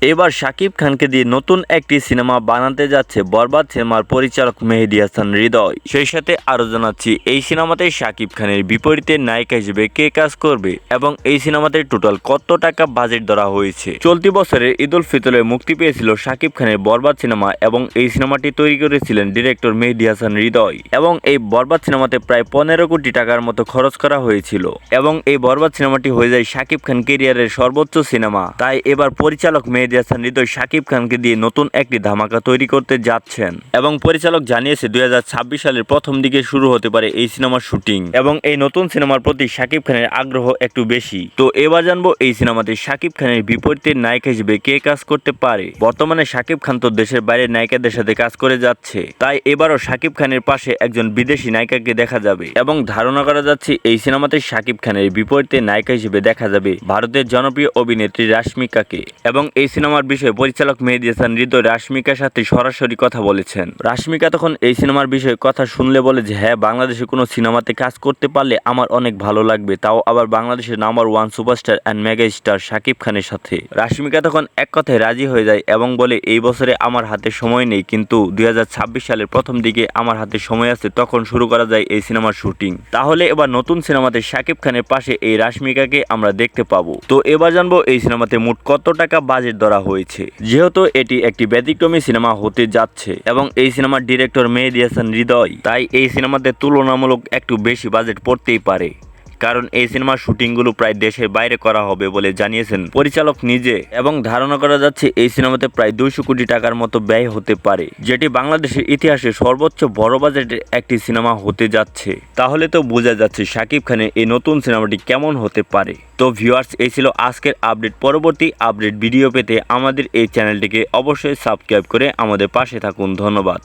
এবার শাকিব খানকে দিয়ে নতুন একটি সিনেমা বানাতে যাচ্ছে বরবাদ সিনেমার পরিচালক মেহেদী হাসান হৃদয়। সেই সাথে আরও জানাচ্ছি এই সিনেমাতে শাকিব খানের বিপরীতে নায়িকা হিসেবে কে কাজ করবে এবং এই সিনেমাতে টোটাল কত টাকা বাজেট ধরা হয়েছে। চলতি বছরের ঈদ উল ফিতরে মুক্তি পেয়েছিল শাকিব খানের বরবাদ সিনেমা এবং এই সিনেমাটি তৈরি করেছিলেন ডিরেক্টর মেহেদী হাসান হৃদয় এবং এই বরবাদ সিনেমাতে প্রায় 15 কোটি টাকার মতো খরচ করা হয়েছিল এবং এই বরবাদ সিনেমাটি হয়ে যায় শাকিব খান কেরিয়ারের সর্বোচ্চ সিনেমা। তাই এবার পরিচালক মেহেদী হাসান হৃদয় শাকিব খানকে দিয়ে নতুন একটি ধামাকা তৈরি করতে যাচ্ছেন এবং পরিচালক জানিয়েছে 2026 সালের প্রথম দিকে শুরু হতে পারে এই সিনেমার শুটিং এবং এই নতুন সিনেমার প্রতি শাকিব খানের আগ্রহ একটু বেশি। তো এবার জানবো এই সিনেমাতে শাকিব খানের বিপরীতে নায়িকা হিসেবে কে কাজ করতে পারে। বর্তমানে শাকিব খান তো দেশের বাইরের নায়িকাদের সাথে কাজ করে যাচ্ছে, তাই এবারও শাকিব খানের পাশে একজন বিদেশি নায়িকাকে দেখা যাবে এবং ধারণা করা যাচ্ছে এই সিনেমাতে শাকিব খানের বিপরীতে নায়িকা হিসেবে দেখা যাবে ভারতের জনপ্রিয় অভিনেত্রী রাশমিকাকে এবং এই সিনেমার বিষয়ে পরিচালক মেহেদী হাসান হৃদয় রাশমিকার সাথে সরাসরি কথা বলেছেন। রাশমিকা তখন এই সিনেমার বিষয়ে কথা শুনলে বলে যে হ্যাঁ, বাংলাদেশে কোনো সিনেমাতে কাজ করতে পারলে আমার অনেক ভালো লাগবে, তাও আবার বাংলাদেশের number 1 superstar and mega star Shakib খানের সাথে। রাশমিকা তখন এক কথায় রাজি হয়ে যায় এবং বলে এই বছরে আমার হাতে সময় নেই, কিন্তু 2026 সালের প্রথম দিকে আমার হাতে সময় আছে, তখন শুরু করা যায় এই সিনেমার শুটিং। তাহলে এবার নতুন সিনেমাতে শাকিব খানের পাশে এই রাশমিকাকে আমরা দেখতে পাবো। তো এবার জানবো এই সিনেমাতে মোট কত টাকা বাজেট ধরা হয়েছে। যেহেতু এটি একটি ব্যতিক্রমী সিনেমা হতে যাচ্ছে এবং এই সিনেমার ডিরেক্টর মেহেদী হাসান হৃদয়, তাই এই সিনেমাতে তুলনামূলক একটু বেশি বাজেট পড়তেই পারে, কারণ এই সিনেমার শুটিংগুলো প্রায় দেশের বাইরে করা হবে বলে জানিয়েছেন পরিচালক নিজে এবং ধারণা করা যাচ্ছে এই সিনেমাতে প্রায় 200 কোটি টাকার মতো ব্যয় হতে পারে, যেটি বাংলাদেশের ইতিহাসে সর্বোচ্চ বড় বাজেটের একটি সিনেমা হতে যাচ্ছে। তাহলে তো বোঝা যাচ্ছে শাকিব খানের এই নতুন সিনেমাটি কেমন হতে পারে। তো ভিউয়ার্স, এই ছিল আজকের আপডেট। পরবর্তী আপডেট ভিডিও পেতে আমাদের এই চ্যানেলটিকে অবশ্যই সাবস্ক্রাইব করে আমাদের পাশে থাকুন। ধন্যবাদ।